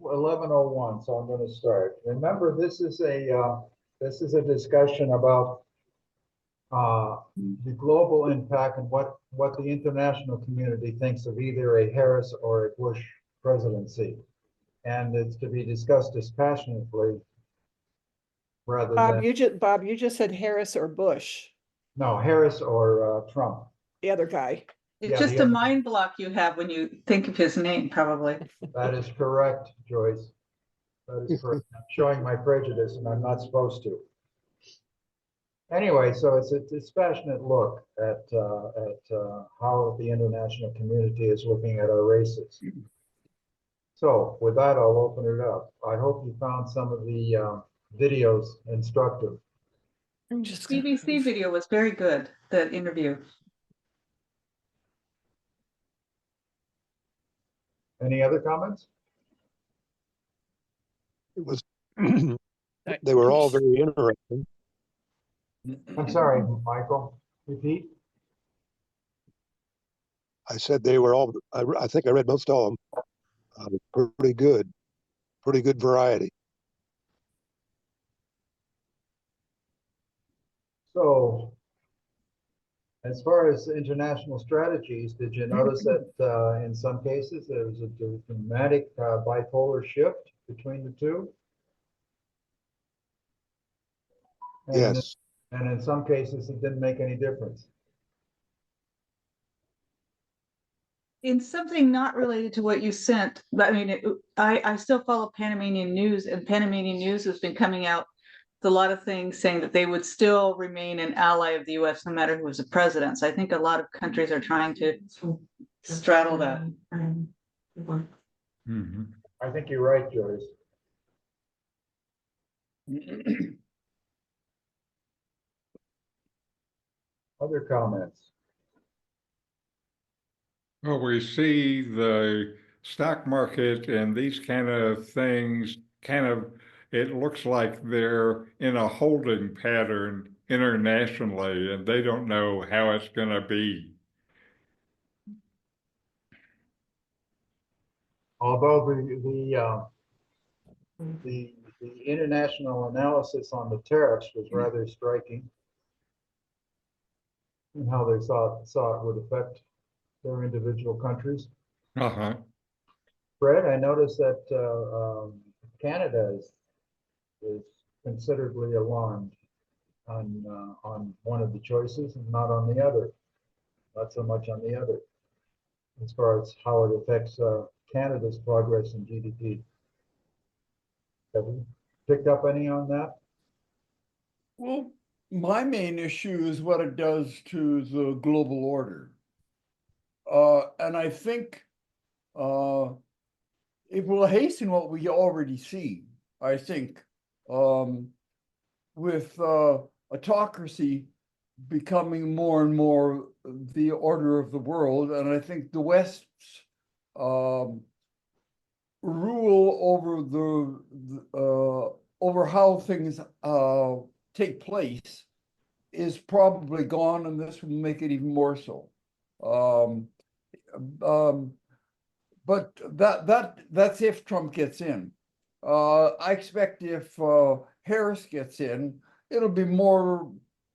11:01, so I'm going to start. Remember, this is a discussion about the global impact and what the international community thinks of either a Harris or a Bush presidency, and it's to be discussed dispassionately rather than Bob, you just said Harris or Bush, no Harris or Trump. the other guy. It's Yeah, just the a other- mind block you have when you think of his name, probably. That is correct, Joyce. That is correct. I'm showing my prejudice, and I'm not supposed to. Anyway, so it's a dispassionate look at how the international community is looking at our races. So with that, I'll open it up. I hope you found some of the videos instructive. I'm just BBC video was very good, that interview. Any other comments? It was, they were all very interesting. I'm sorry, Michael. Repeat. I said they were all, I think I read most of them. Pretty good variety. So, as far as international strategies, did you notice that in some cases there was a dramatic bipolar shift between the two? And Yes. And in some cases, it didn't make any difference. In something not related to what you sent, but I mean, I still follow Panamanian news, and Panamanian news has been coming out with a lot of things saying that they would still remain an ally of the US no matter who was the president. So I think a lot of countries are trying to straddle that. Mm-hmm. I think you're right, Joyce. Other comments? Well, we see the stock market and these kind of things it looks like they're in a holding pattern internationally, and they don't know how it's going to be. Although the international analysis on the tariffs was rather striking, and how they saw it would affect their individual countries. Uh-huh. Fred, I noticed that Canada is considerably alarmed on one of the choices and not on the other, not so much on the other, as far as how it affects Canada's progress in GDP. Have you picked up any on that? Well, my main issue is what it does to the global order. And I think it will hasten what we already see, I think, with autocracy becoming more and more the order of the world. And I think the West's rule over how things take place is probably gone, and this will make it even more so. But that's if Trump gets in. I expect if Harris gets in, it'll be more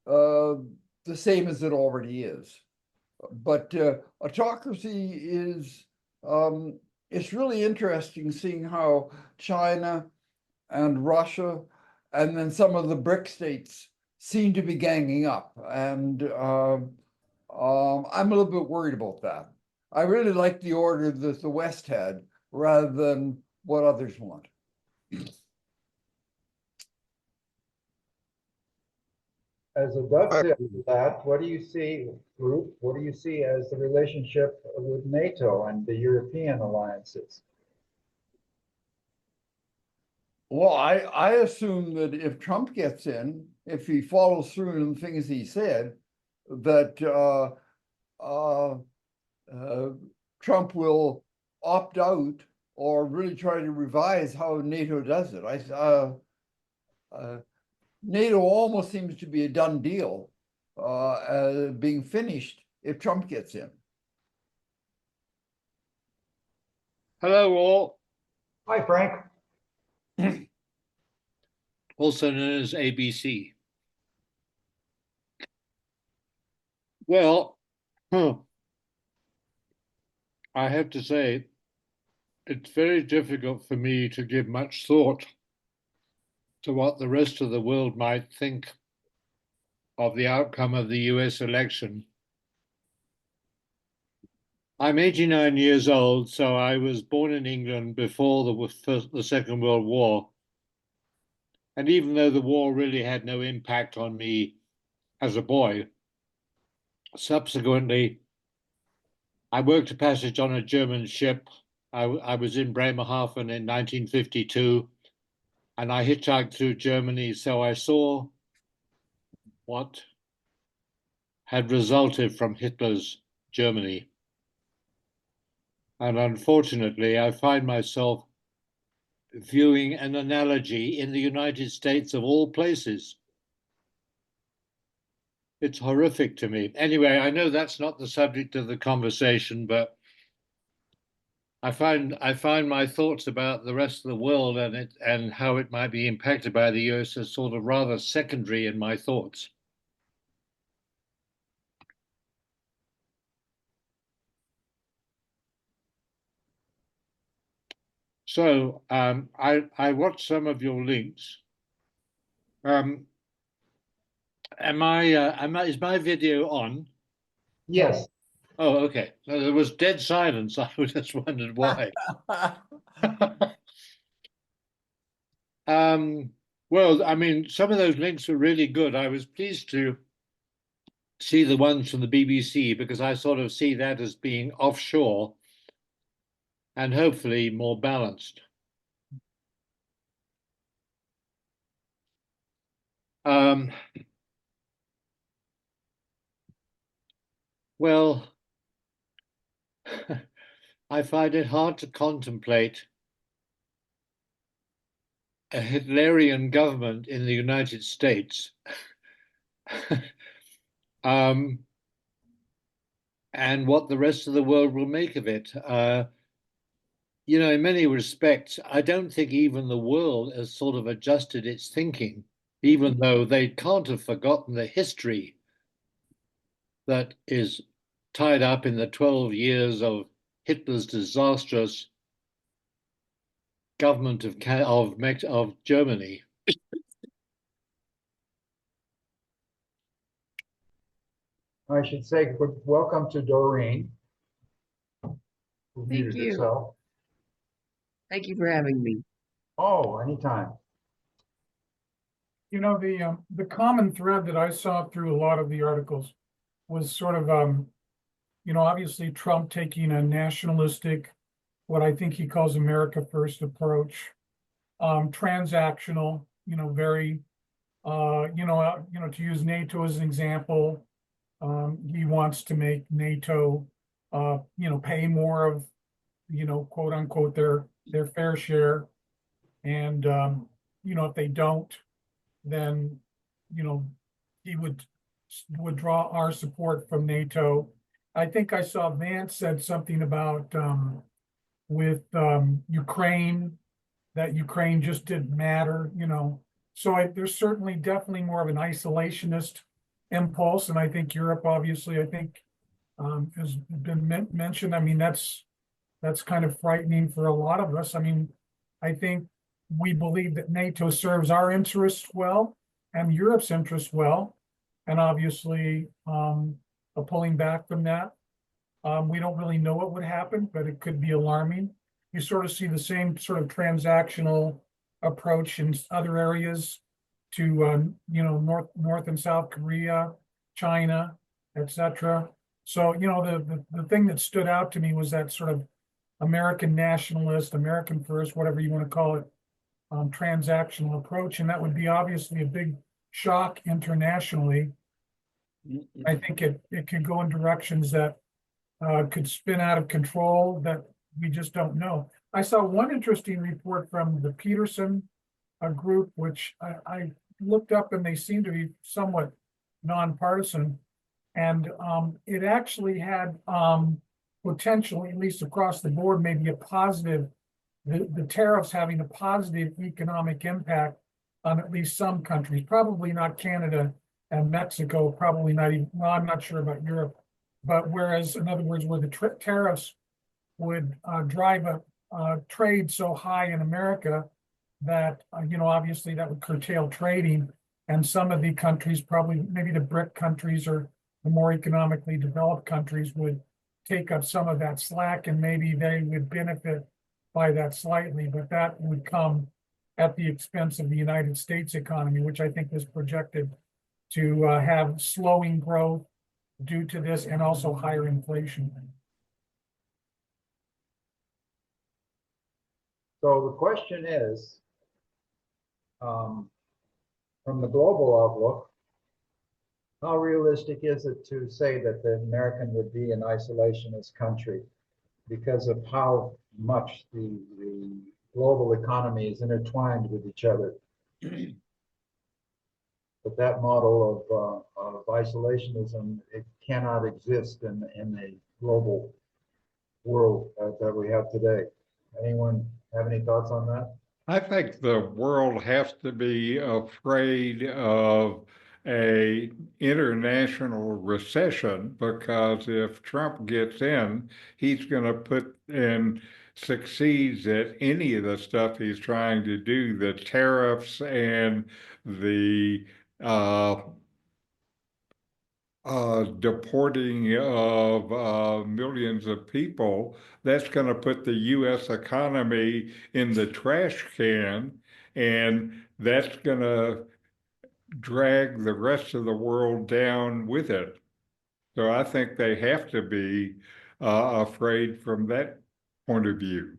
the same as it already is. But autocracy is it's really interesting seeing how China and Russia and then some of the BRIC states seem to be ganging up. And I'm a little bit worried about that. I really like the order that the West had rather than what others want. As a dovetail to that, what do you see, Ruth? What do you see as the relationship with NATO and the European alliances? Well, I assume that if Trump gets in, if he follows through on the things he said, that Trump will opt out or really try to revise how NATO does it. NATO almost seems to be a done deal, being finished if Trump gets in. Hello, all. Hi, Frank. also known as ABC. Well, I have to say, it's very difficult for me to give much thought to what the rest of the world might think of the outcome of the US election. I'm 89 years old, so I was born in England before the Second World War. And even though the war really had no impact on me as a boy, subsequently, I worked a passage on a German ship. I was in Bremerhaven in 1952, and I hitchhiked through Germany, so I saw what had resulted from Hitler's Germany. And unfortunately, I find myself viewing an analogy in the United States of all places. It's horrific to me. Anyway, I know that's not the subject of the conversation, but I find my thoughts about the rest of the world and how it might be impacted by the US as sort of rather secondary in my thoughts. So I watched some of your links. Is my video on? Yes. Oh, okay. So there was dead silence. I just wondered why. Well, I mean, some of those links were really good. I was pleased to see the ones from the BBC because I sort of see that as being offshore and hopefully more balanced. Well, I find it hard to contemplate a Hitlerian government in the United States. And what the rest of the world will make of it. You know, in many respects, I don't think even the world has sort of adjusted its thinking, even though they can't have forgotten the history that is tied up in the 12 years of Hitler's disastrous government of Germany. I should say welcome to Doreen. Who Thank muted you. herself. Thank you for having me. Oh, anytime. You know, the common thread that I saw through a lot of the articles was sort of, you know, obviously Trump taking a nationalistic, what I think he calls America First approach, transactional, you know, very, to use NATO as an example, he wants to make NATO, pay more of, quote unquote, their fair share. And, if they don't, then, he would draw our support from NATO. I think I saw Vance said something about with Ukraine, that Ukraine just didn't matter, So there's certainly definitely more of an isolationist impulse. And I think Europe, obviously, I think has been mentioned. I mean, that's kind of frightening for a lot of us. I mean, I think we believe that NATO serves our interests well and Europe's interests well. And obviously, pulling back from that, we don't really know what would happen, but it could be alarming. You sort of see the same sort of transactional approach in other areas to, North and South Korea, China, etc. So, the thing that stood out to me was that sort of American nationalist, American first, whatever you want to call it, transactional approach. And that would be obviously a big shock internationally. I think it could go in directions that could spin out of control that we just don't know. I saw one interesting report from the Peterson group, which I looked up, and they seem to be somewhat nonpartisan. And it actually had potentially, at least across the board, maybe a positive the tariffs having a positive economic impact on at least some countries, probably not Canada and Mexico, probably not even, well, I'm not sure about Europe. But whereas, in other words, where the tariffs would drive up trade so high in America that, obviously that would curtail trading. And some of the countries, probably maybe the BRIC countries or the more economically developed countries, would take up some of that slack, and maybe they would benefit by that slightly, but that would come at the expense of the United States economy, which I think is projected to have slowing growth due to this and also higher inflation. So the question is, from the global outlook, how realistic is it to say that the American would be an isolationist country because of how much the global economy is intertwined with each other? But that model of isolationism, it cannot exist in a global world that we have today. Anyone have any thoughts on that? I think the world has to be afraid of a international recession, because if Trump gets in, he's going to put in succeeds at any of the stuff he's trying to do, the tariffs and the deporting of millions of people. That's going to put the U.S. economy in the trash can, and that's going to drag the rest of the world down with it. So I think they have to be afraid from that point of view.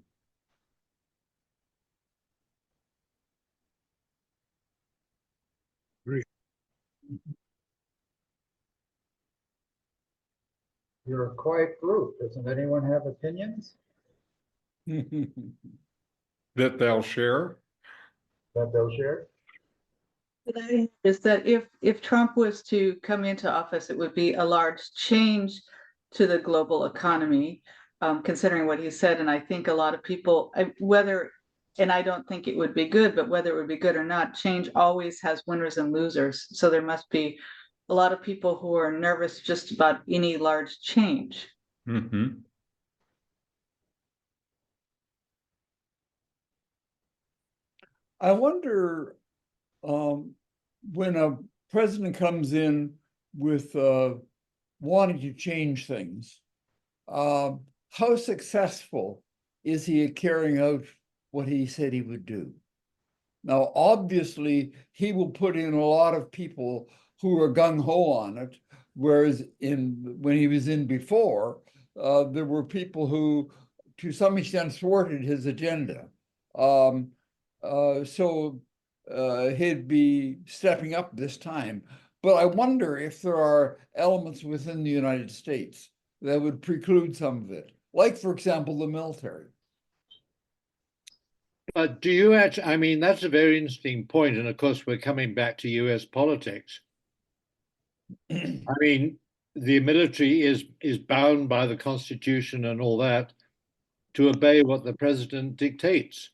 You're a quiet group. Doesn't anyone have opinions That they'll share? that they'll share? Is that if Trump was to come into office, it would be a large change to the global economy, considering what he said. And I think a lot of people, and I don't think it would be good, but whether it would be good or not, change always has winners and losers. So there must be a lot of people who are nervous just about any large change. Mm-hmm. I wonder, when a president comes in with wanting to change things, how successful is he at carrying out what he said he would do? Now, obviously, he will put in a lot of people who are gung-ho on it, whereas when he was in before, there were people who, to some extent, thwarted his agenda. So he'd be stepping up this time. But I wonder if there are elements within the United States that would preclude some of it, like, for example, the military. But do you actually, I mean, that's a very interesting point. And of course, we're coming back to US politics. I mean, the military is bound by the Constitution and all that to obey what the president dictates.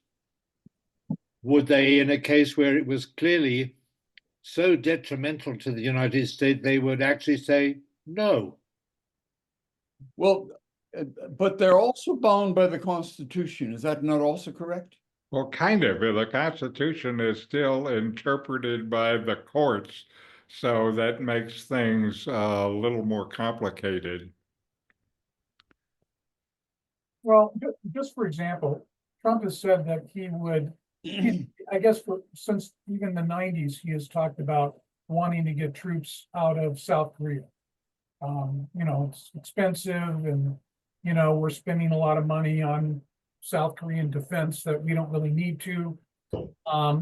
Would they, in a case where it was clearly so detrimental to the United States, they would actually say no? Well, but they're also bound by the Constitution. Is that not also correct? Well, kind of. The Constitution is still interpreted by the courts, so that makes things a little more complicated. Well, just for example, Trump has said that he would, I guess since even the 90s, he has talked about wanting to get troops out of South Korea. It's expensive, and, we're spending a lot of money on South Korean defense that we don't really need to.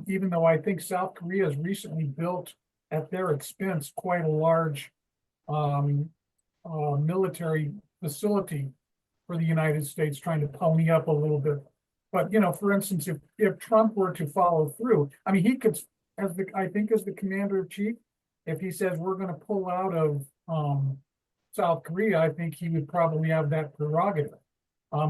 Even though I think South Korea has recently built at their expense quite a large military facility for the United States, trying to pony up a little bit. But, for instance, if Trump were to follow through, I mean, he could, as the commander in chief, if he says we're going to pull out of South Korea, I think he would probably have that prerogative.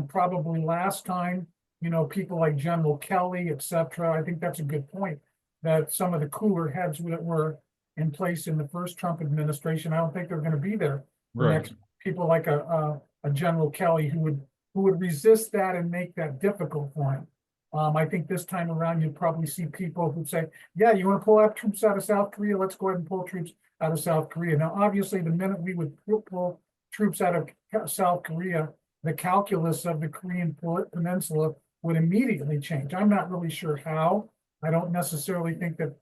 Probably last time people like General Kelly, et cetera. I think that's a good point, that some of the cooler heads that were in place in the first Trump administration, I don't think they're going to be there. The Right. next people like a General Kelly who would resist that and make that difficult for him. I think this time around, you'll probably see people who say, yeah, you want to pull out troops out of South Korea? Let's go ahead and pull troops out of South Korea. Now, obviously, the minute we would pull troops out of South Korea, the calculus of the Korean Peninsula would immediately change. I'm not really sure how. I don't necessarily think that,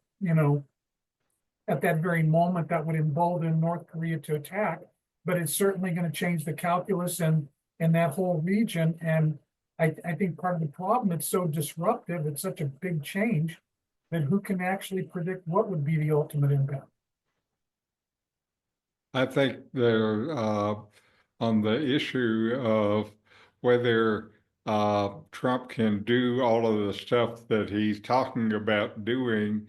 at that very moment that would embolden North Korea to attack, but it's certainly going to change the calculus and that whole region. And I think part of the problem, it's so disruptive, it's such a big change that who can actually predict what would be the ultimate impact? I think on the issue of whether Trump can do all of the stuff that he's talking about doing,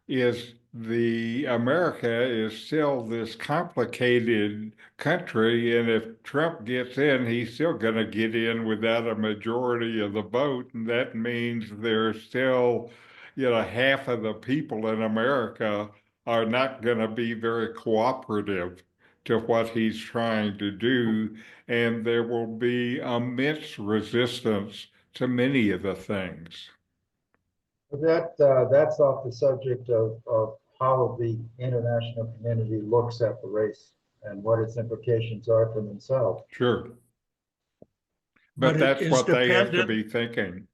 is America is still this complicated country, and if Trump gets in, he's still going to get in without a majority of the vote, and that means there's still, half of the people in America are not going to be very cooperative to what he's trying to do, and there will be immense resistance to many of the things. That's off the subject of how the international community looks at the race and what its implications are for themselves. Sure. But But it that's is what they have to dependent- be thinking.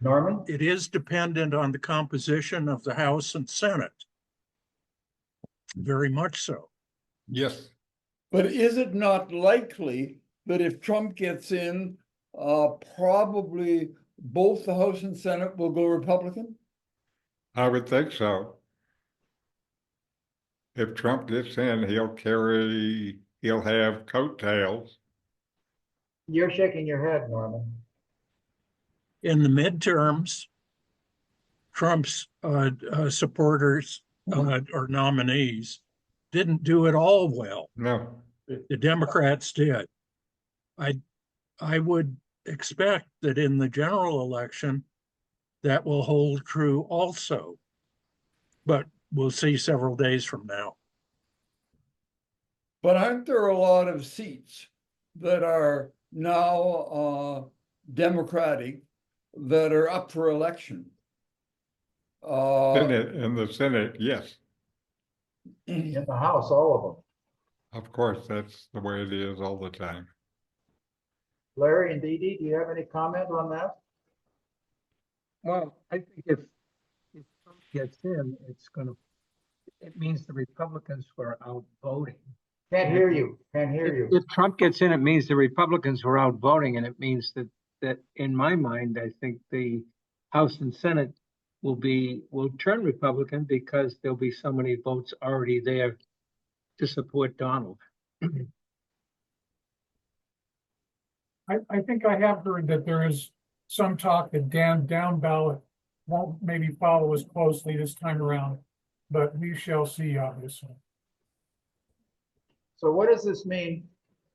Norman? It is dependent on the composition of the House and Senate. Very much so. Yes. But is it not likely that if Trump gets in, probably both the House and Senate will go Republican? I would think so. If Trump gets in, he'll have coattails. You're shaking your head, Norman. In the midterms, Trump's supporters or nominees didn't do it all well. No. The Democrats did. I would expect that in the general election, that will hold true also. But we'll see several days from now. But aren't there a lot of seats that are now Democratic that are up for election? In the Senate, yes. In the House, all of them. Of course, that's the way it is all the time. Larry and Dee Dee, do you have any comment on that? Well, I think if Trump gets in, it means the Republicans were out voting. Can't hear you. Can't hear you. If Trump gets in, it means the Republicans were out voting, and it means that in my mind, I think the House and Senate will turn Republican because there'll be so many votes already there to support Donald. I think I have heard that there is some talk that down ballot won't maybe follow as closely this time around, but we shall see, obviously. So what does this mean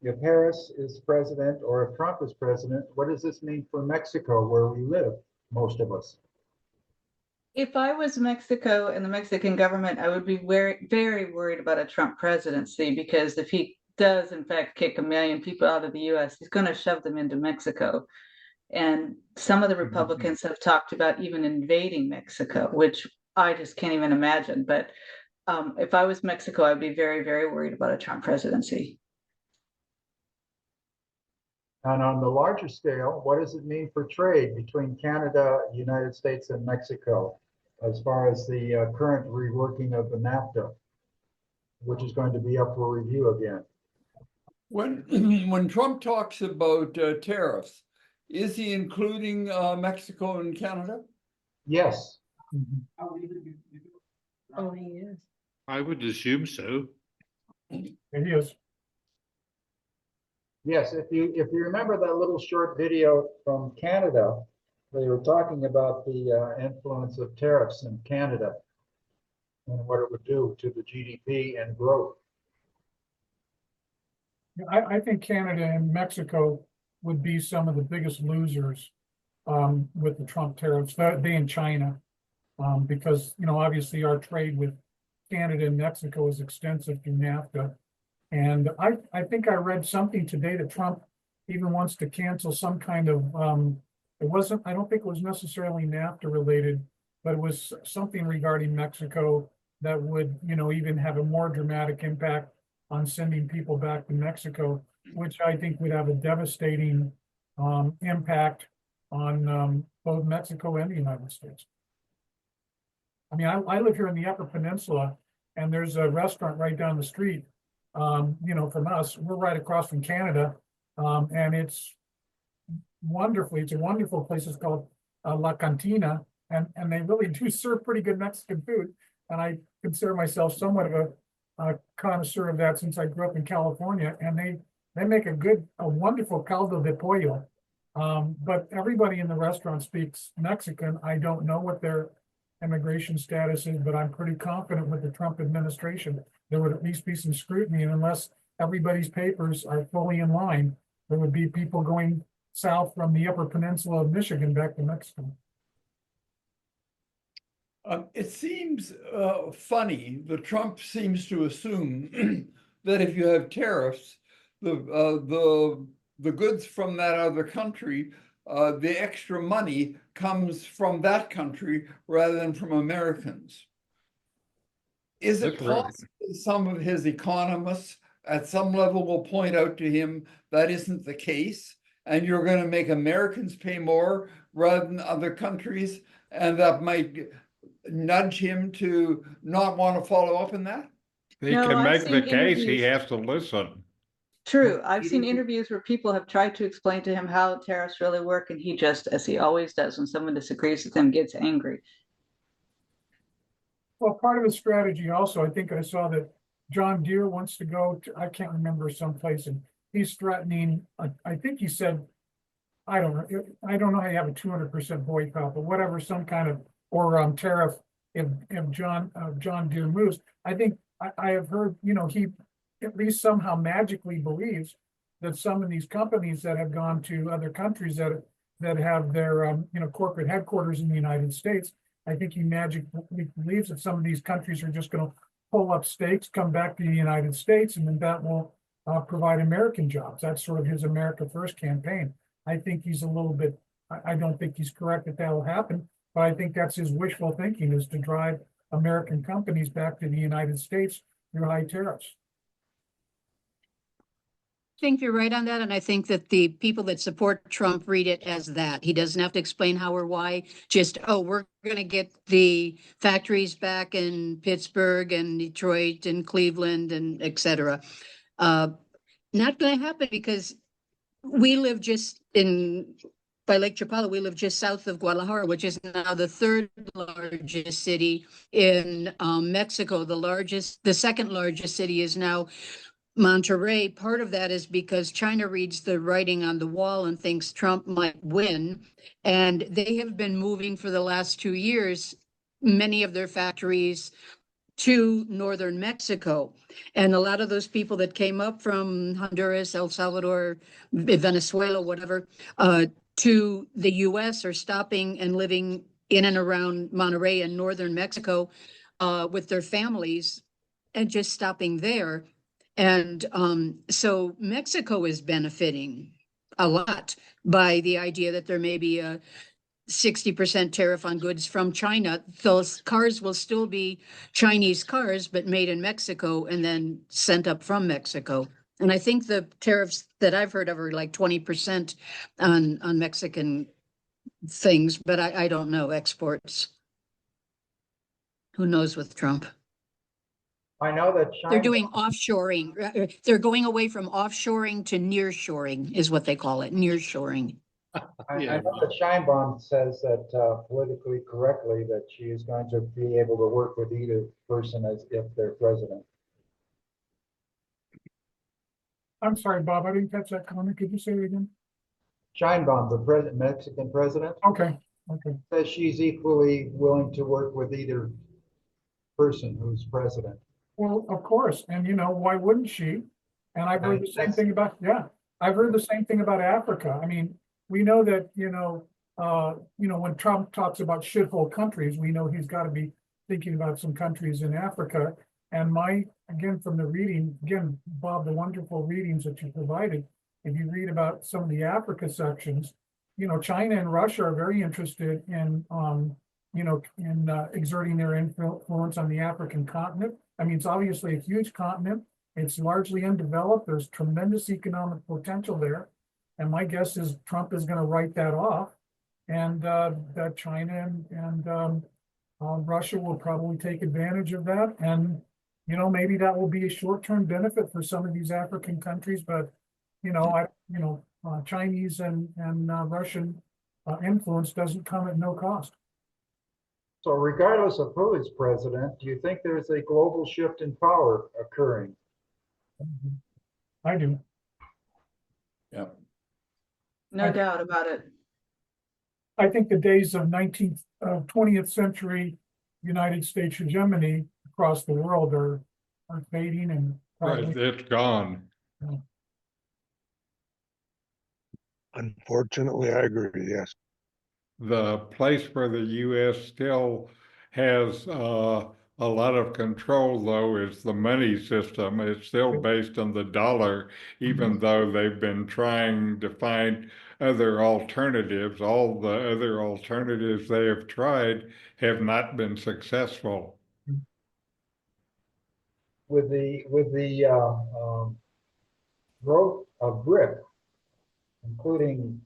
if Harris is president or if Trump is president? What does this mean for Mexico, where we live, most of us? If I was Mexico and the Mexican government, I would be very, very worried about a Trump presidency, because if he does in fact kick 1 million people out of the US, he's going to shove them into Mexico. And some of the Republicans have talked about even invading Mexico, which I just can't even imagine. But if I was Mexico, I'd be very, very worried about a Trump presidency. And on the larger scale, what does it mean for trade between Canada, United States, and Mexico, as far as the current reworking of the NAFTA, which is going to be up for review again? When Trump talks about tariffs, is he including Mexico and Canada? Yes. Oh, he is. I would assume so. It is. Yes, if you remember that little short video from Canada, they were talking about the influence of tariffs in Canada and what it would do to the GDP and growth. I think Canada and Mexico would be some of the biggest losers with the Trump tariffs, they and China, because, obviously our trade with Canada and Mexico is extensive through NAFTA. And I think I read something today that Trump even wants to cancel some kind of, I don't think it was necessarily NAFTA related, but it was something regarding Mexico that would, even have a more dramatic impact on sending people back to Mexico, which I think would have a devastating impact on both Mexico and the United States. I mean, I live here in the Upper Peninsula, and there's a restaurant right down the street, from us. We're right across from Canada, and it's a wonderful place. It's called La Cantina, and they really do serve pretty good Mexican food. And I consider myself somewhat of a connoisseur of that since I grew up in California, and they make a wonderful caldo de pollo. But everybody in the restaurant speaks Mexican. I don't know what their immigration status is, but I'm pretty confident with the Trump administration, there would at least be some scrutiny. And unless everybody's papers are fully in line, there would be people going south from the Upper Peninsula of Michigan back to Mexico. It seems funny that Trump seems to assume that if you have tariffs, the goods from that other country, the extra money comes from that country rather than from Americans. Is it possible some of his economists at some level will point out to him that isn't the case, and you're going to make Americans pay more rather than other countries, and that might nudge him to not want to follow up on that? He No, can I've make the seen case, he interviews. has to listen. True. I've seen interviews where people have tried to explain to him how tariffs really work, and he just, as he always does when someone disagrees with him, gets angry. Well, part of his strategy also, I think I saw that John Deere wants to go to, I can't remember someplace, and he's threatening, I think he said, I don't know how you have a 200% boycott, but whatever, some kind of, or tariff if John Deere moves. I think I have heard, he at least somehow magically believes that some of these companies that have gone to other countries that have their corporate headquarters in the United States, I think he magically believes that some of these countries are just going to pull up stakes, come back to the United States, and then that will provide American jobs. That's sort of his America First campaign. I think he's a little bit, I don't think he's correct that will happen, but I think that's his wishful thinking, is to drive American companies back to the United States through high tariffs. I think you're right on that, and I think that the people that support Trump read it as that. He doesn't have to explain how or why, just, oh, we're going to get the factories back in Pittsburgh and Detroit and Cleveland and et cetera. Not going to happen because we live just by Lake Chapala, we live just south of Guadalajara, which is now the third largest city in Mexico. The second largest city is now Monterrey. Part of that is because China reads the writing on the wall and thinks Trump might win. And they have been moving for the last 2 years, many of their factories to northern Mexico. And a lot of those people that came up from Honduras, El Salvador, Venezuela, whatever, to the US are stopping and living in and around Monterrey and northern Mexico with their families and just stopping there. And so Mexico is benefiting a lot by the idea that there may be a 60% tariff on goods from China. Those cars will still be Chinese cars, but made in Mexico and then sent up from Mexico. And I think the tariffs that I've heard of are like 20% on Mexican things, but I don't know, exports. Who knows with Trump? I know that China, They're doing offshoring. They're going away from offshoring to nearshoring is what they call it, nearshoring. I know that Scheinbaum says that politically correctly that she is going to be able to work with either person as if they're president. I'm sorry, Bob, I didn't catch that comment. Could you say it again? Scheinbaum, the Mexican president, Okay. says she's equally willing to work with either person who's president. Well, of course. And why wouldn't she? And I've heard the same thing about, yeah. I've heard the same thing about Africa. I mean, we know that, when Trump talks about shithole countries, we know he's got to be thinking about some countries in Africa. And again, from the reading, again, Bob, the wonderful readings that you provided, if you read about some of the Africa sections, China and Russia are very interested in, exerting their influence on the African continent. I mean, it's obviously a huge continent. It's largely undeveloped. There's tremendous economic potential there. And my guess is Trump is going to write that off, and that China and Russia will probably take advantage of that. And, maybe that will be a short-term benefit for some of these African countries, but, Chinese and Russian influence doesn't come at no cost. So regardless of who is president, do you think there's a global shift in power occurring? I do. Yeah. No doubt about it. I think the days of 20th century United States hegemony across the world are fading and Right, it's gone. Unfortunately, I agree. Yes. The place where the U.S. still has a lot of control, though, is the money system. It's still based on the dollar, even though they've been trying to find other alternatives. All the other alternatives they have tried have not been successful. With the growth of BRIC, including,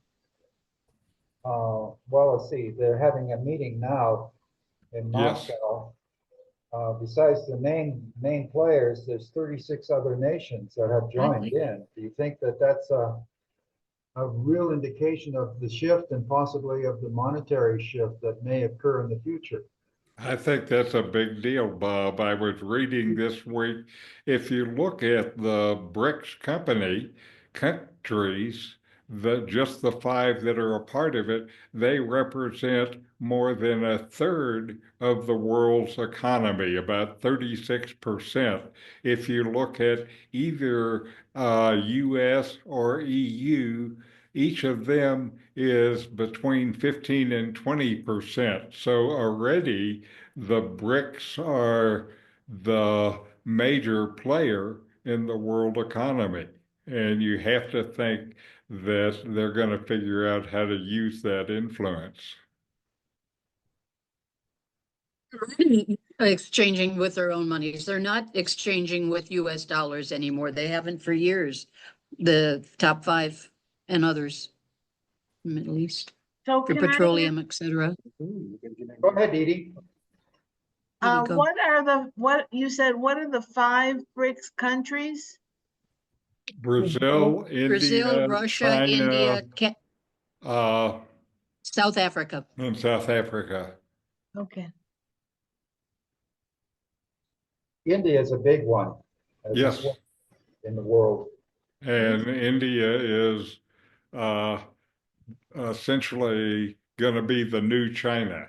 well, let's see, they're having a meeting now in Yes. Moscow. Besides the main players, there's 36 other nations that have joined in. Do you think that that's a real indication of the shift and possibly of the monetary shift that may occur in the future? I think that's a big deal, Bob. I was reading this week, if you look at the BRICS countries, just the 5 that are a part of it, they represent more than a third of the world's economy, about 36%. If you look at either US or EU, each of them is between 15 and 20%. So already the BRICS are the major player in the world economy. And you have to think that they're going to figure out how to use that influence. Exchanging with their own monies. They're not exchanging with US dollars anymore. They haven't for years. The top 5 and others, Middle East, So for can petroleum, etc. Go ahead, Edie. what you said, what are the 5 BRICS countries? Brazil, Brazil, India, Russia, India, China, South Africa. and South Africa. Okay. India is a big one. Yes. In the world. And India is essentially going to be the new China.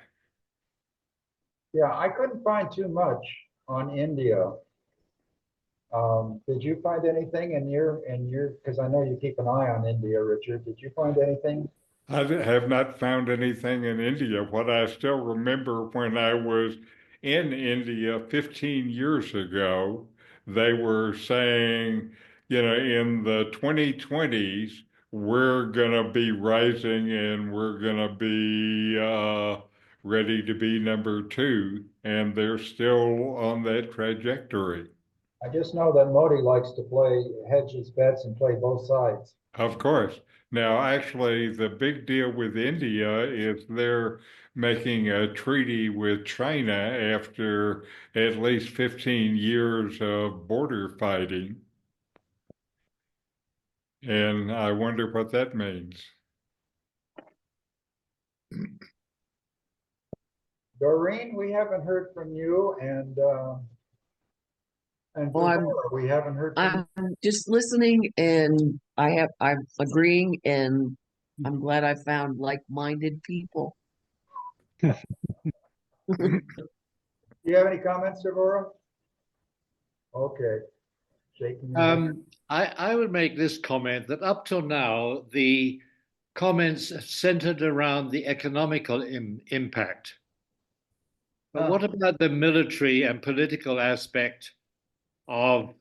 Yeah, I couldn't find too much on India. Did you find anything in your, because I know you keep an eye on India, Richard. Did you find anything? I have not found anything in India. What I still remember when I was in India 15 years ago, they were saying, in the 2020s, we're going to be rising and we're going to be ready to be number 2. And they're still on that trajectory. I just know that Modi likes to hedge his bets and play both sides. Of course. Now, actually, the big deal with India is they're making a treaty with China after at least 15 years of border fighting. And I wonder what that means. Doreen, we haven't heard from you, and Well, we haven't heard from you. I'm just listening and I'm agreeing and I'm glad I found like-minded people. Do you have any comments, Deborah? Okay. shaking your head. I would make this comment that up till now, the comments centered around the economical impact. But what about the military and political aspect of,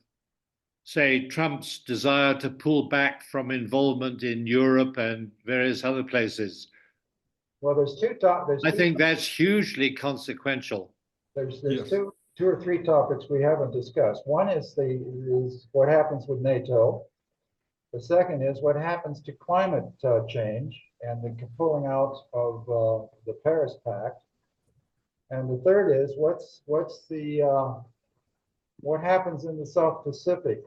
say, Trump's desire to pull back from involvement in Europe and various other places? Well, there's I think that's hugely consequential. There's Yes. two or three topics we haven't discussed. One is what happens with NATO. The second is what happens to climate change and the pulling out of the Paris Pact. And the third is what happens in the South Pacific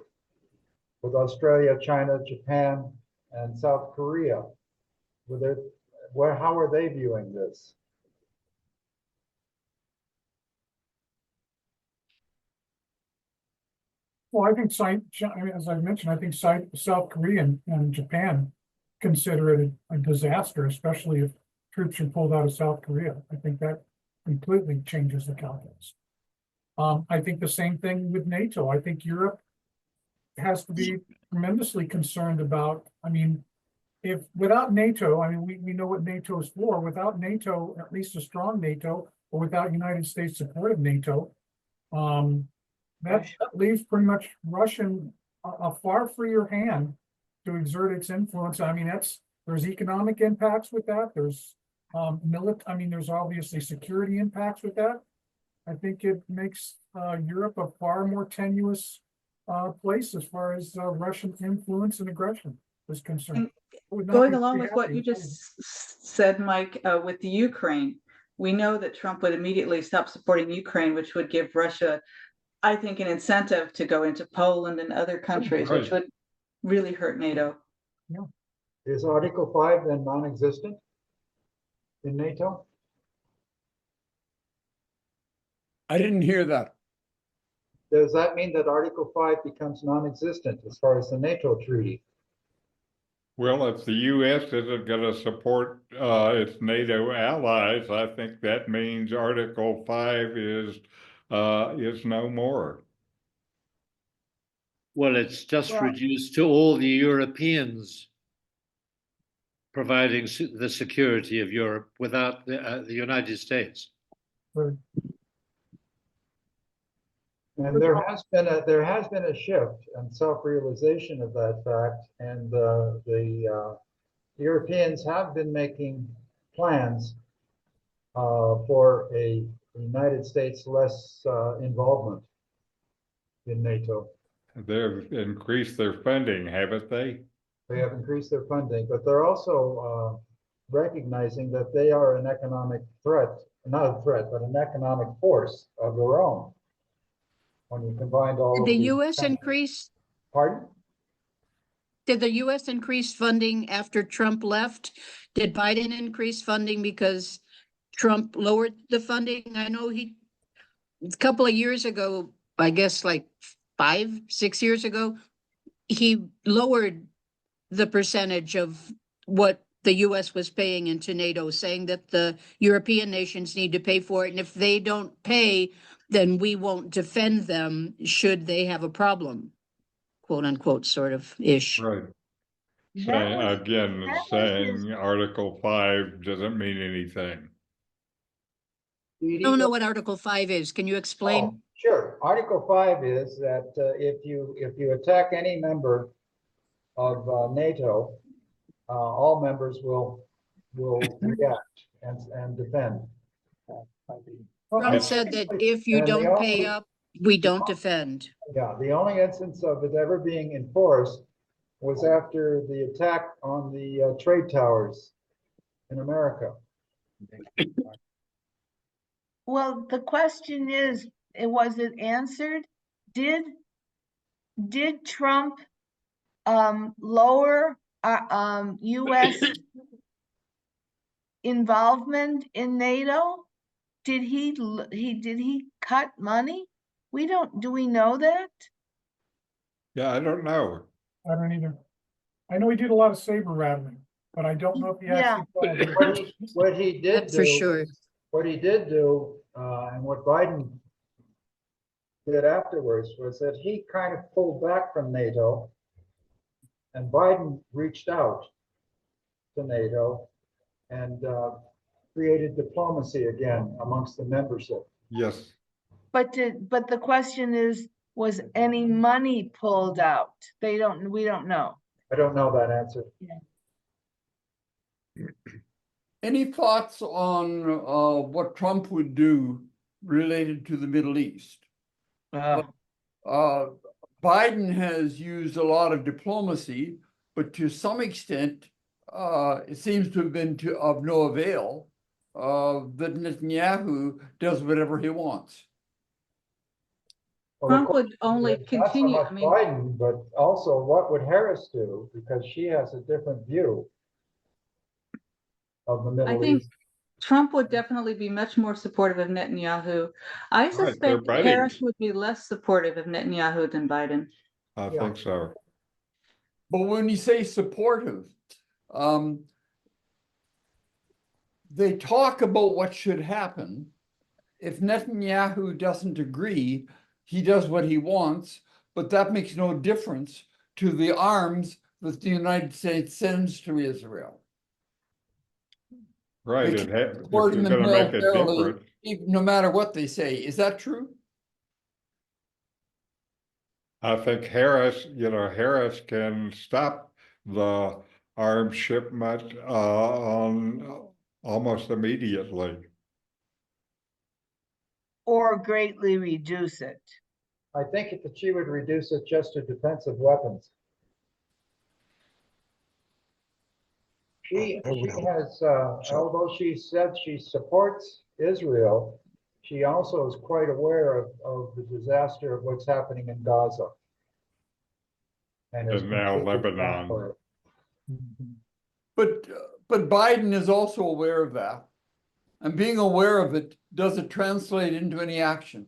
with Australia, China, Japan, and South Korea. How are they viewing this? Well, I think as I mentioned, I think South Korea and Japan consider it a disaster, especially if troops are pulled out of South Korea. I think that completely changes the calculus. I think the same thing with NATO. I think Europe has to be tremendously concerned about, if without NATO, we know what NATO is for. Without NATO, at least a strong NATO, or without United States support of NATO, that leaves pretty much Russia a far freer hand to exert its influence. There's economic impacts with that. There's there's obviously security impacts with that. I think it makes Europe a far more tenuous place as far as Russian influence and aggression is concerned. Going along with what you just said, Mike, with the Ukraine, we know that Trump would immediately stop supporting Ukraine, which would give Russia, I think, an incentive to go into Poland and other countries, which would really hurt NATO. Yeah. Is Article 5 then non-existent in NATO? I didn't hear that. Does that mean that Article 5 becomes non-existent as far as the NATO treaty? Well, if the U.S. isn't going to support its NATO allies, I think that means Article 5 is no more. Well, it's just reduced to all the Europeans providing the security of Europe without the United States. Right. And there has been a shift and self-realization of that fact, and the Europeans have been making plans for a United States less involvement in NATO. They've increased their funding, haven't they? They have increased their funding, but they're also recognizing that they are an economic threat, not a threat, but an economic force of their own. When you combine all Did the U.S. increase? Pardon? Did the U.S. increase funding after Trump left? Did Biden increase funding because Trump lowered the funding? I know a couple of years ago, I guess like 5-6 years ago, he lowered the percentage of what the U.S. was paying into NATO, saying that the European nations need to pay for it. And if they don't pay, then we won't defend them should they have a problem, quote unquote, sort of ish. Right. That was Saying Article 5 doesn't mean anything. I don't know what Article 5 is. Can you explain? Oh, sure. Article 5 is that if you attack any member of NATO, all members will react and defend. Trump said that if you don't pay up, we don't defend. Yeah, the only instance of it ever being enforced was after the attack on the trade towers in America. Well, the question is, was it answered? Did Trump lower U.S. involvement in NATO? Did he cut money? Do we know that? Yeah, I don't know. I don't either. I know he did a lot of saber rattling, but I don't know if he actually. What he did That's for sure. What he did do, and what Biden did afterwards was that he kind of pulled back from NATO, and Biden reached out to NATO and created diplomacy again amongst the membership. Yes. But the question is, was any money pulled out? We don't know. I don't know that answer. Any thoughts on what Trump would do related to the Middle East? Biden has used a lot of diplomacy, but to some extent, it seems to have been of no avail. That Netanyahu does whatever he wants. Well, Trump would only not continue, so I much mean, Biden, but also what would Harris do? Because she has a different view of the I Middle think East. Trump would definitely be much more supportive of Netanyahu. I they're suspect buddies. Harris would be less supportive of Netanyahu than Biden. I think so. But when you say supportive, they talk about what should happen. If Netanyahu doesn't agree, he does what he wants, but that makes no difference to the arms that the United States sends to Israel. Right. They If can't you're support going them to make a militarily, difference, no matter what they say. Is that true? I think Harris can stop the arms shipment on almost immediately. Or greatly reduce it. I think that she would reduce it just to defensive weapons. She has, although she said she supports Israel, she also is quite aware of the disaster of what's happening in Gaza. And is And now completely Lebanon. for it. But Biden is also aware of that. And being aware of it, does it translate into any action?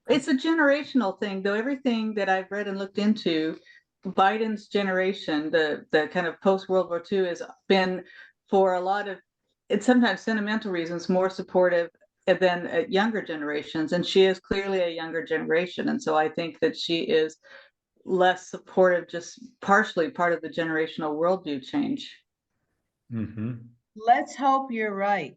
It's a generational thing, though. Everything that I've read and looked into, Biden's generation, the kind of post-World War II, has been, for a lot of, it's sometimes sentimental reasons, more supportive than younger generations. And she is clearly a younger generation. And so I think that she is less supportive, just partially part of the generational worldview change. Mm-hmm. Let's hope you're right.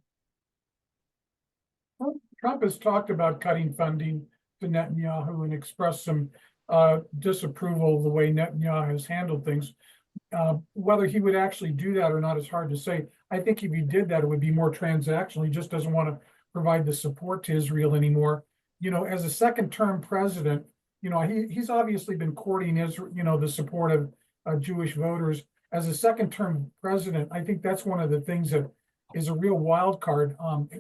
Trump has talked about cutting funding to Netanyahu and expressed some disapproval of the way Netanyahu has handled things. Whether he would actually do that or not is hard to say. I think if he did that, it would be more transactional. He just doesn't want to provide the support to Israel anymore. As a second-term president, he's obviously been courting Israel, the support of Jewish voters. As a second-term president, I think that's one of the things that is a real wild card.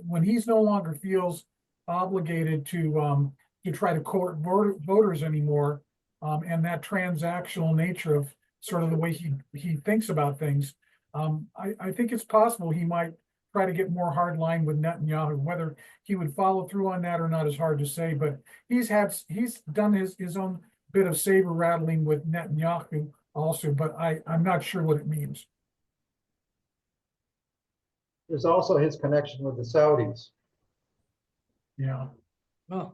When he's no longer feels obligated to try to court voters anymore, and that transactional nature of sort of the way he thinks about things, I think it's possible he might try to get more hard line with Netanyahu. Whether he would follow through on that or not is hard to say, but he's done his own bit of saber rattling with Netanyahu also, but I'm not sure what it means. There's also his connection with the Saudis. Yeah. Oh,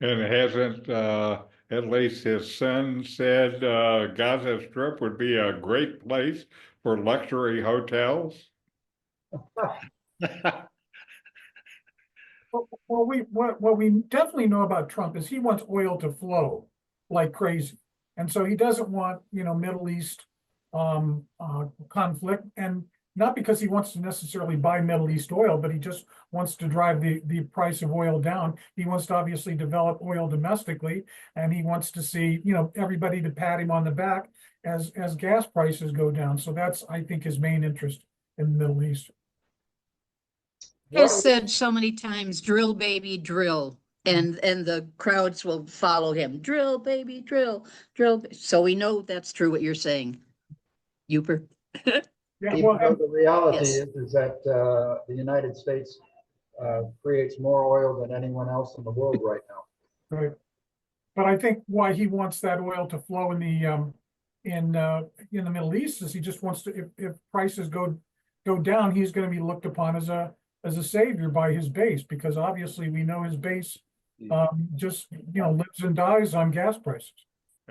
And hasn't at least his son said Gaza Strip would be a great place for luxury hotels? Well, what we definitely know about Trump is he wants oil to flow like crazy, and so he doesn't want Middle East conflict, and not because he wants to necessarily buy Middle East oil, but he just wants to drive the price of oil down. He wants to obviously develop oil domestically, and he wants to see everybody to pat him on the back as gas prices go down. So that's, I think, his main interest in the Middle East. He said so many times, drill, baby, drill. And the crowds will follow him. Drill, baby, drill, drill. So we know that's true what you're saying. Uper. Yeah, Even though the reality is that the United States creates more oil than anyone else in the world right now. Right. But I think why he wants that oil to flow in the Middle East is he just wants to, if prices go down, he's going to be looked upon as a savior by his base, because obviously we know his base just, lives and dies on gas prices.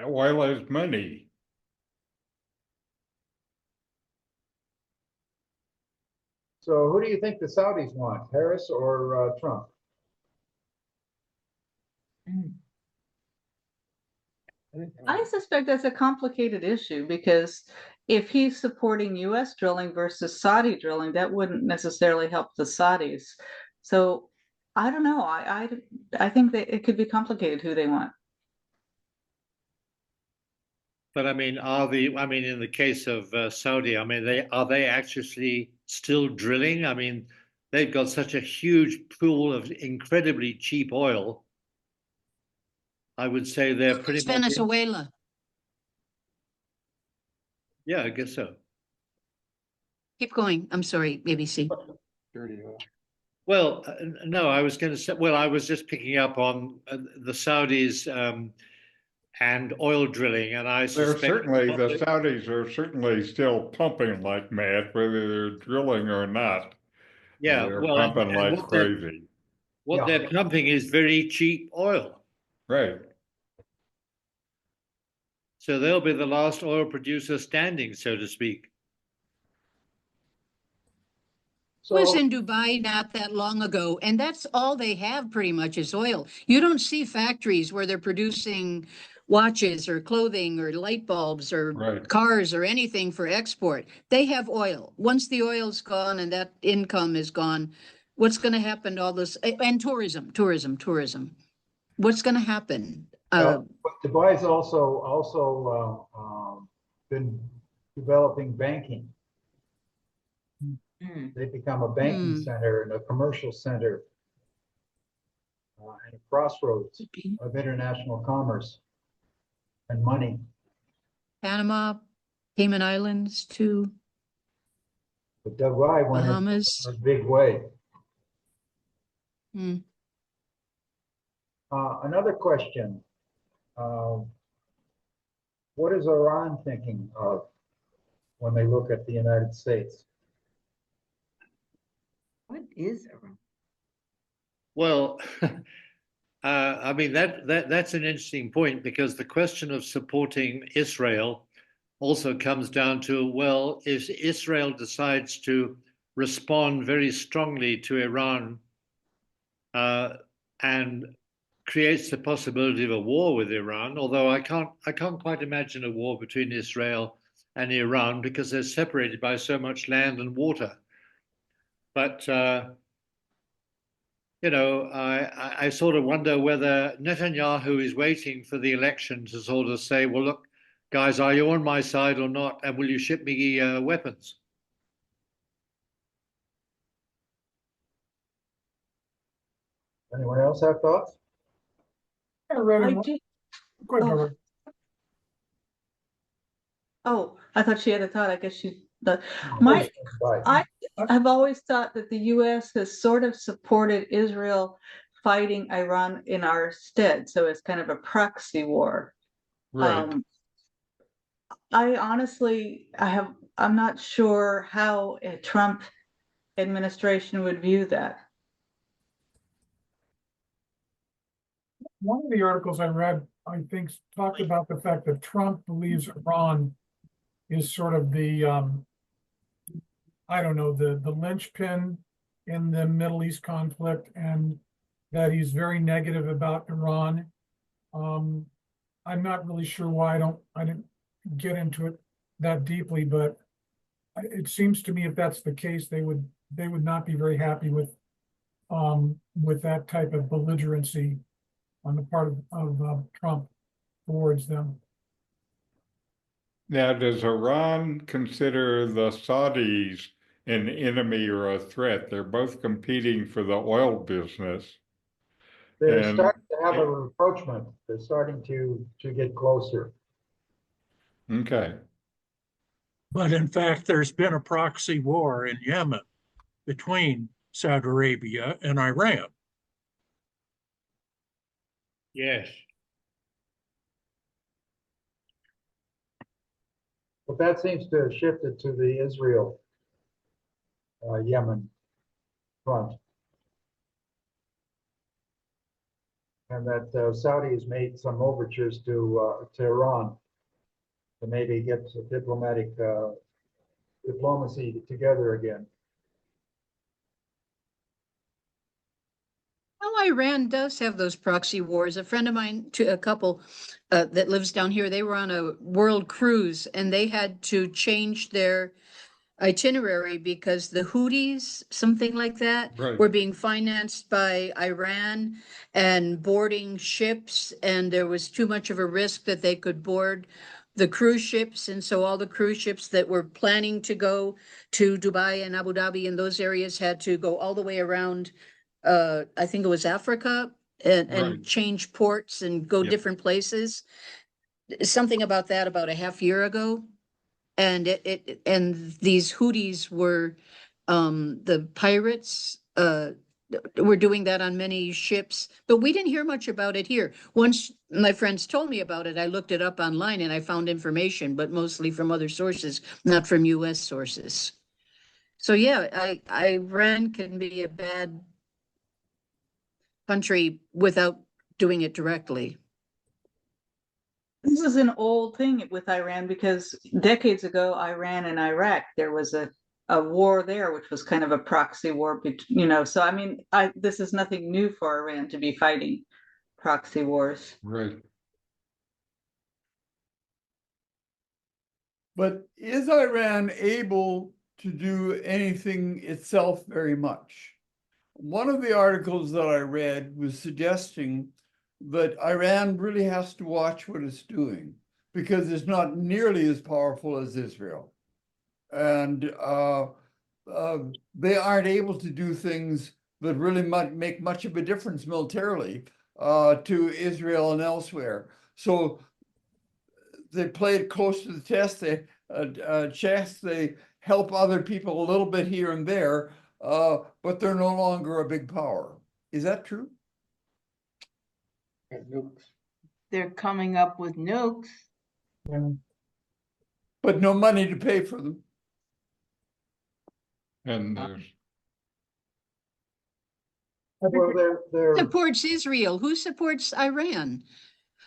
Oil is money. So who do you think the Saudis want, Harris or Trump? I suspect that's a complicated issue because if he's supporting US drilling versus Saudi drilling, that wouldn't necessarily help the Saudis. So I don't know. I think that it could be complicated who they want. But I mean, in the case of Saudi, I mean, are they actually still drilling? I mean, they've got such a huge pool of incredibly cheap oil. I would say they're pretty It's much. Venezuela. Yeah, I guess so. Keep going. I'm sorry, ABC. Well, no, I was going to say, well, I was just picking up on the Saudis and oil drilling, and I They're suspect certainly, the Saudis are certainly still pumping like mad, whether they're drilling or not. Yeah, They're well, pumping and like what they're, crazy. what they're pumping is very cheap oil. Right. So they'll be the last oil producer standing, so to speak. I was in Dubai not that long ago, and that's all they have pretty much is oil. You don't see factories where they're producing watches or clothing or light bulbs or cars or anything for export. They have oil. Once the oil's gone and that income is gone, what's going to happen to all this? And tourism. What's going to happen? But Dubai's also been developing banking. They've become a banking center and a commercial center and a crossroads of international commerce and money. Panama, Cayman Islands, too. But Dubai went Bahamas. in a big way. Another question. What is Iran thinking of when they look at the United States? What is Iran? Well, I mean, that's an interesting point because the question of supporting Israel also comes down to, well, if Israel decides to respond very strongly to Iran and creates the possibility of a war with Iran, although I can't quite imagine a war between Israel and Iran because they're separated by so much land and water. But I sort of wonder whether Netanyahu is waiting for the election to sort of say, well, look, guys, are you on my side or not? And will you ship me weapons? Anyone else have thoughts? Oh, I thought she had a thought. I guess she. I've always thought that the U.S. has sort of supported Israel fighting Iran in our stead, so it's kind of a proxy war. Right. I honestly, I'm not sure how a Trump administration would view that. One of the articles I read, I think, talked about the fact that Trump believes Iran is sort of the, I don't know, the linchpin in the Middle East conflict, and that he's very negative about Iran. I'm not really sure why I didn't get into it that deeply, but it seems to me if that's the case, they would not be very happy with that type of belligerency on the part of Trump towards them. Now, does Iran consider the Saudis an enemy or a threat? They're both competing for the oil business. They're starting to have a rapprochement. They're starting to get closer. Okay. But in fact, there's been a proxy war in Yemen between Saudi Arabia and Iran. Yes. But that seems to have shifted to the Israel Yemen front. and that Saudi has made some overtures to Iran to maybe get some diplomacy together again. Well, Iran does have those proxy wars. A friend of mine, a couple that lives down here, they were on a world cruise and they had to change their itinerary because the Houthis, something like that, Right. were being financed by Iran and boarding ships, and there was too much of a risk that they could board the cruise ships. And so all the cruise ships that were planning to go to Dubai and Abu Dhabi and those areas had to go all the way around, I think it was Africa, and Right. change ports and go Yep. different places. Something about that about a half year ago. And and these Houthis were, the pirates, were doing that on many ships, but we didn't hear much about it here. Once my friends told me about it, I looked it up online and I found information, but mostly from other sources, not from US sources. So yeah, Iran can be a bad country without doing it directly. This is an old thing with Iran because decades ago, Iran and Iraq, there was a war there, which was kind of a proxy war, so I mean, this is nothing new for Iran to be fighting proxy wars. Right. But is Iran able to do anything itself very much? One of the articles that I read was suggesting that Iran really has to watch what it's doing because it's not nearly as powerful as Israel. And they aren't able to do things that really make much of a difference militarily to Israel and elsewhere. So they play it close to the chest. They help other people a little bit here and there, but they're no longer a big power. Is that true? They're coming up with nukes. But no money to pay for them. And there's Well, they're Supports Israel. Who supports Iran?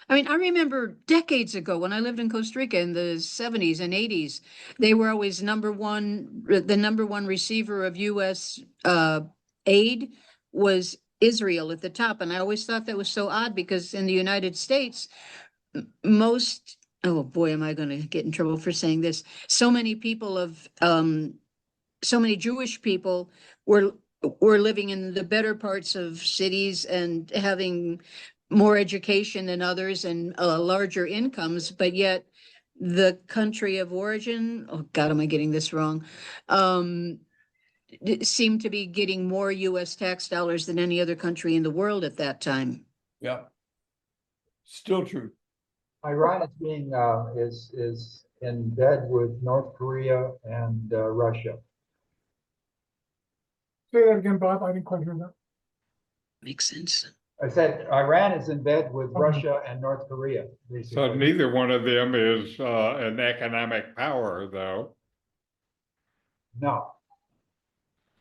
I mean, I remember decades ago when I lived in Costa Rica in the 70s and 80s, they were always the number one receiver of US aid was Israel at the top. And I always thought that was so odd because in the United States, most, oh boy, am I going to get in trouble for saying this? So many people of, so many Jewish people were living in the better parts of cities and having more education than others and larger incomes, but yet the country of origin, oh God, am I getting this wrong? Seemed to be getting more US tax dollars than any other country in the world at that time. Yeah. Still true. Iran is being is in bed with North Korea and Russia. Say that again, Bob. I didn't quite hear that. Makes sense. I said Iran is in bed with Okay. Russia and North Korea. so Basically. neither one of them is an economic power, though. No.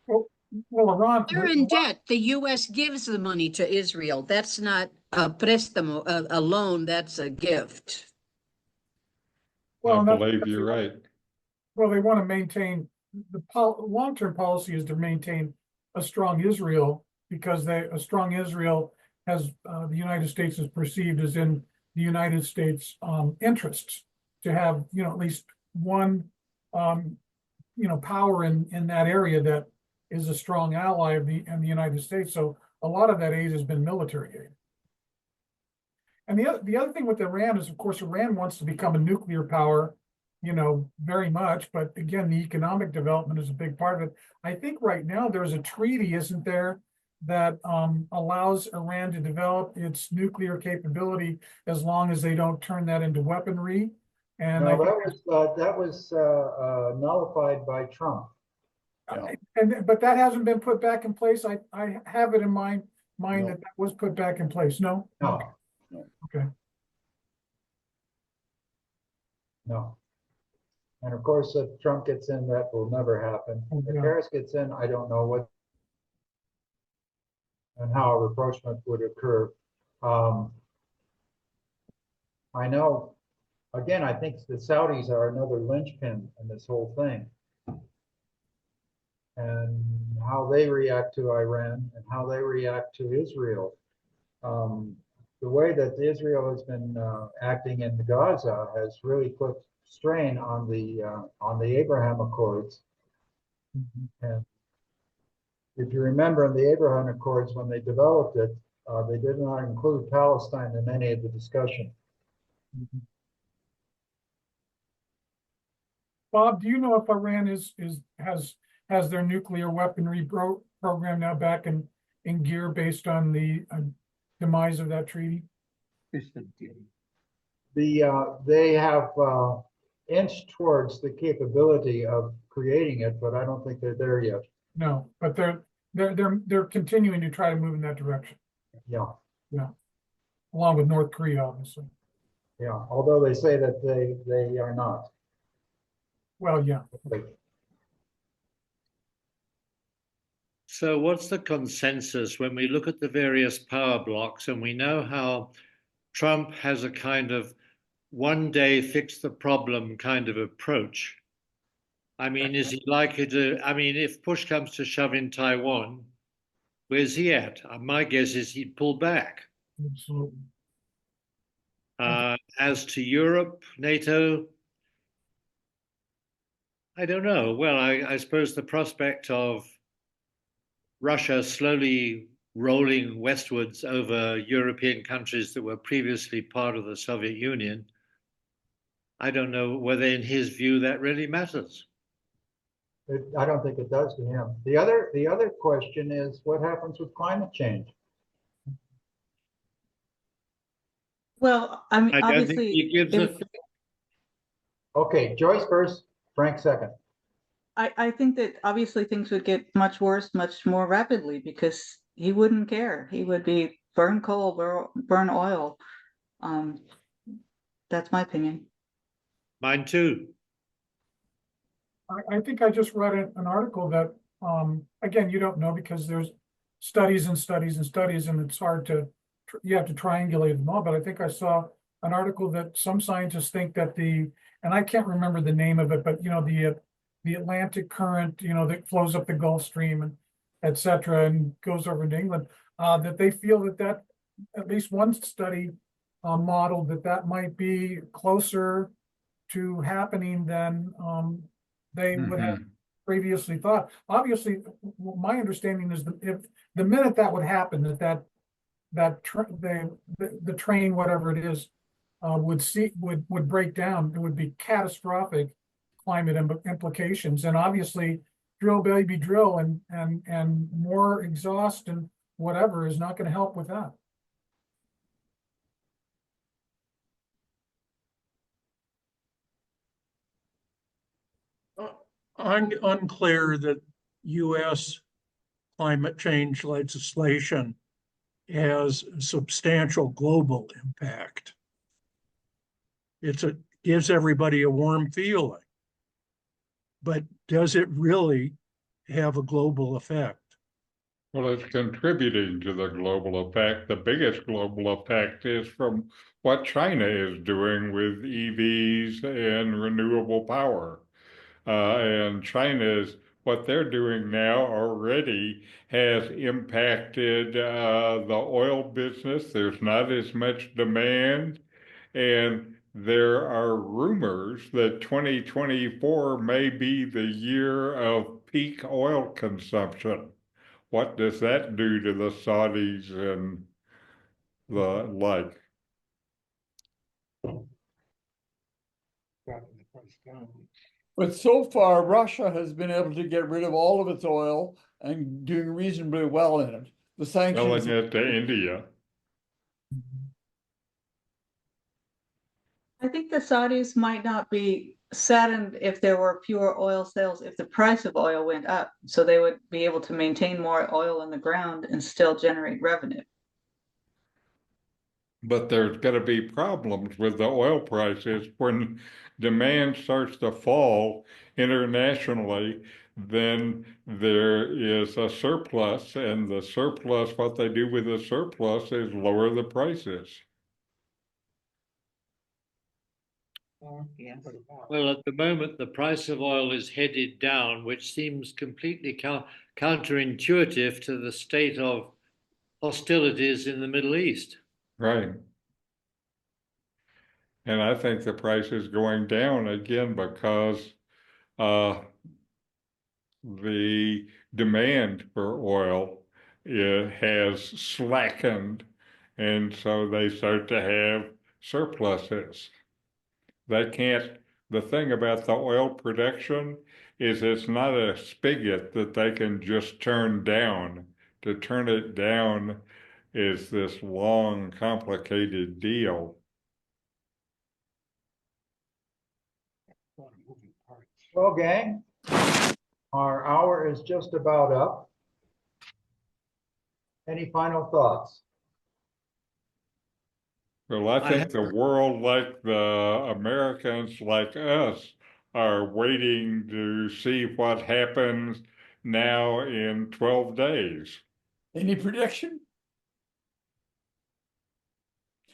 Well, Iran. They're in debt. The US gives the money to Israel. That's not a préstamo, a loan, that's a gift. Well, I believe you're right. Well, they want to maintain the long-term policy is to maintain a strong Israel because a strong Israel has the United States is perceived as in the United States interests to have at least one power in that area that is a strong ally of the United States. So a lot of that aid has been military aid. And the other thing with Iran is, of course, Iran wants to become a nuclear power, very much. But again, the economic development is a big part of it. I think right now there's a treaty, isn't there, that allows Iran to develop its nuclear capability as long as they don't turn that into weaponry. And No, that was nullified by Trump. but that hasn't been put back in place. I have it in my mind No. that was put back in place. No? No. Okay. No. And of course, if Trump gets in, that will never happen. Oh, If yeah. Harris gets in, I don't know what and how a rapprochement would occur. Um, I know, again, I think the Saudis are another linchpin in this whole thing. And how they react to Iran and how they react to Israel. The way that Israel has been acting in Gaza has really put strain on the Abraham Accords. And if you remember in the Abraham Accords, when they developed it, they did not include Palestine in any of the discussion. Bob, do you know if Iran has their nuclear weaponry program now back in gear based on the demise of that treaty? They have inched towards the capability of creating it, but I don't think they're there yet. No, but they're continuing to try to move in that direction. Yeah, Yeah, along with North Korea, obviously. yeah. Although they say that they are not. Well, yeah. So what's the consensus when we look at the various power blocks and we know how Trump has a kind of one day fix the problem kind of approach? I mean, is he likely to, I mean, if push comes to shove in Taiwan, where's he at? My guess is he'd pull back. Absolutely. As to Europe, NATO, I don't know. Well, I suppose the prospect of Russia slowly rolling westwards over European countries that were previously part of the Soviet Union, I don't know whether in his view that really matters. I don't think it does to him. The other question is what happens with climate change? Well, I mean, I don't think obviously, he gives a Okay, Joyce first, Frank second. I think that obviously things would get much worse, much more rapidly because he wouldn't care. He would be burn coal, burn oil. That's my opinion. Mine too. I think I just read an article that, again, you don't know because there's studies and studies and studies, and it's hard to, you have to triangulate them all. But I think I saw an article that some scientists think that and I can't remember the name of it, but the Atlantic current, that flows up the Gulf Stream and et cetera, and goes over into England, that they feel that at least one study modeled that might be closer to happening than they would have previously thought. Obviously, my understanding is that if the minute that would happen, the train, whatever it is, would break down, it would be catastrophic climate implications. And obviously, drill baby drill and more exhaust and whatever is not going to help with that. I'm unclear that US climate change legislation has a substantial global impact. It gives everybody a warm feeling, but does it really have a global effect? Well, it's contributing to the global effect. The biggest global effect is from what China is doing with EVs and renewable power. And China's, what they're doing now already has impacted the oil business. There's not as much demand. And there are rumors that 2024 may be the year of peak oil consumption. What does that do to the Saudis and the like? But so far, Russia has been able to get rid of all of its oil and doing reasonably well in it. The sanctions. Selling it to India. I think the Saudis might not be saddened if there were fewer oil sales, if the price of oil went up. So they would be able to maintain more oil in the ground and still generate revenue. But there's going to be problems with the oil prices when demand starts to fall internationally. then there is a surplus, and the surplus, what they do with the surplus is lower the prices. Yes. Well, at the moment, the price of oil is headed down, which seems completely counterintuitive to the state of hostilities in the Middle East. Right. And I think the price is going down again because the demand for oil has slackened, and so they start to have surpluses. They can't, the thing about the oil production is it's not a spigot that they can just turn down. To turn it down is this long, complicated deal. Well, gang, our hour is just about up. Any final thoughts? Well, I think the world, like the Americans like us, are waiting to see what happens now in 12 days. Any prediction?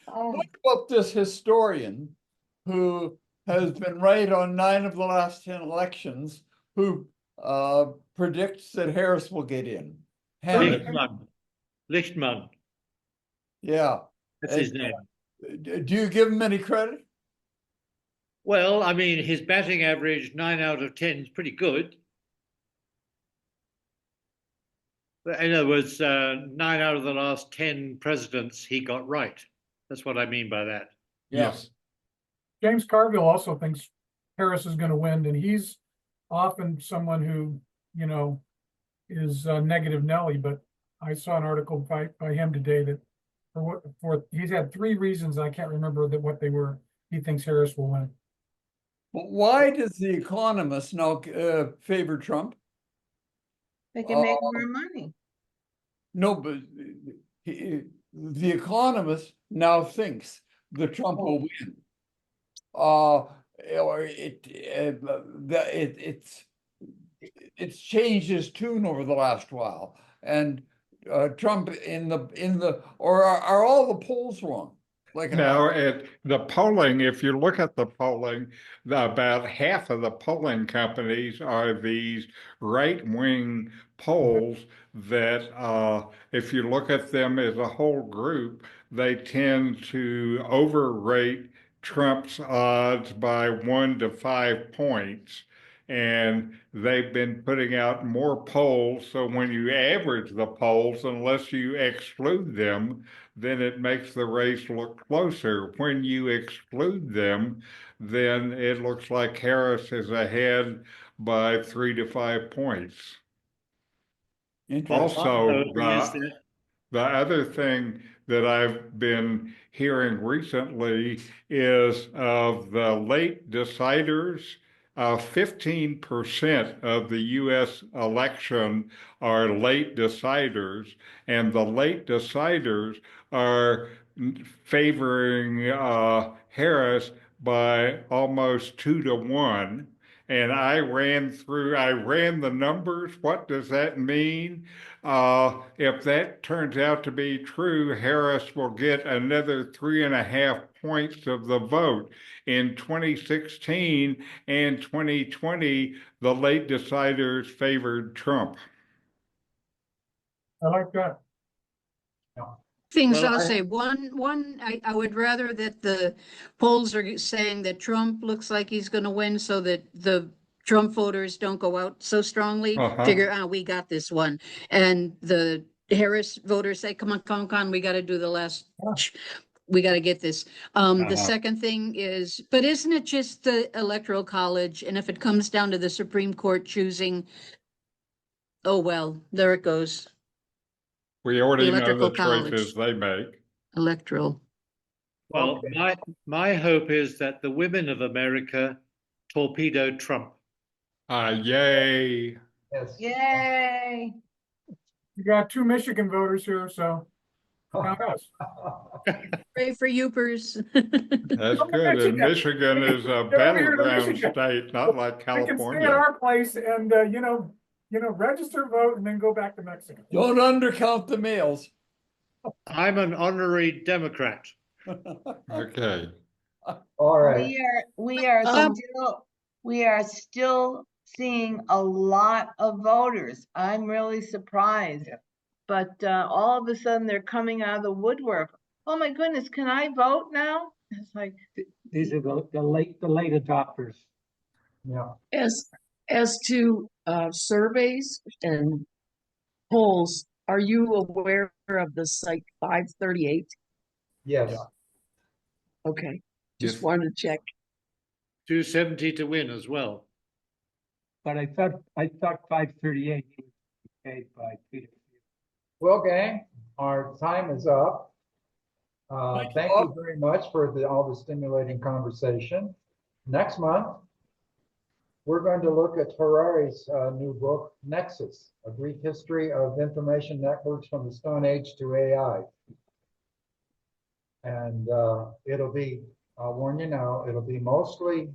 Oh, What about this historian who has been right on 9 of the last 10 elections, who predicts that Harris will get in? Lichtman, Yeah. that's his name. Do you give him any credit? Well, I mean, his batting average 9 out of 10 is pretty good. But in other words, 9 out of the last 10 presidents he got right. That's what I mean by that. Yes. James Carville also thinks Harris is going to win, and he's often someone who, is negative Nelly, but I saw an article by him today that he's had 3 reasons, I can't remember what they were. He thinks Harris will win. But why does The Economist now favor Trump? they can make more money. No, but The Economist now thinks that Trump will win. It's changed his tune over the last while, and Trump are all the polls wrong? Like Now, at the polling, if you look at the polling, about half of the polling companies are these right-wing polls that, if you look at them as a whole group, they tend to overrate Trump's odds by 1 to 5 points. And they've been putting out more polls. So when you average the polls, unless you exclude them, then it makes the race look closer. When you exclude them, then it looks like Harris is ahead by 3 to 5 points. Also, the other thing that I've been hearing recently is of the late deciders. 15% of the U.S. election are late deciders, and the late deciders are favoring Harris by almost 2 to 1. And I ran the numbers. What does that mean? If that turns out to be true, Harris will get another 3.5 points of the vote. In 2016 and 2020, the late deciders favored Trump. I like that. Things I'll say. I would rather that the polls are saying that Trump looks like he's going to win so that the Trump voters don't go out so strongly, figure, we got this one. And the Harris voters say, come on, we got to do the last, we got to get this. The second thing is, but isn't it just the Electoral College? And if it comes down to the Supreme Court choosing, oh, well, there it goes. We already know the College. choices they make. Electoral. Well, my hope is that the women of America torpedo Trump. Yay. Yes. Yay. You got 2 Michigan voters here, so Not us. Pray for Youpers. That's Come to good. And Michigan. Michigan is a Get over here to battleground Michigan. state, not like They can stay at California. our place and, register, vote, and then go back to Mexico. Don't undercount the males. I'm an honorary Democrat. Okay. All right. We are still seeing a lot of voters. I'm really surprised. But all of a sudden they're coming out of the woodwork. Oh my goodness, can I vote now? It's like, These are the late adopters. Yeah. As to surveys and polls, are you aware of the site 538? Yes. Okay, just Yes. wanted to check. 270 to win as well. But I thought 538 was paid by Peter. Well, gang, our time is up. Thank you very much for all the stimulating conversation. Next month, we're going to look at Harari's new book, Nexus, A Brief History of Information Networks from the Stone Age to AI. And it'll be, I'll warn you now, it'll be mostly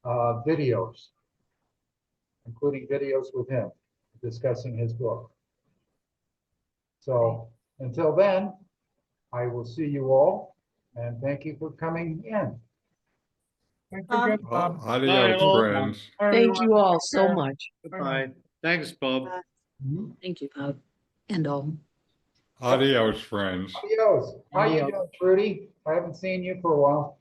videos, including videos with him discussing his book. So until then, I will see you all, and thank you for coming in. Thank you again, Bob. Adios, all. friends. Thank you all so much. Goodbye. Thanks, Bob. Thank you, Bob, and all. Adios, friends. Adios. How you Adios. doing, Trudy? I haven't seen you for a while.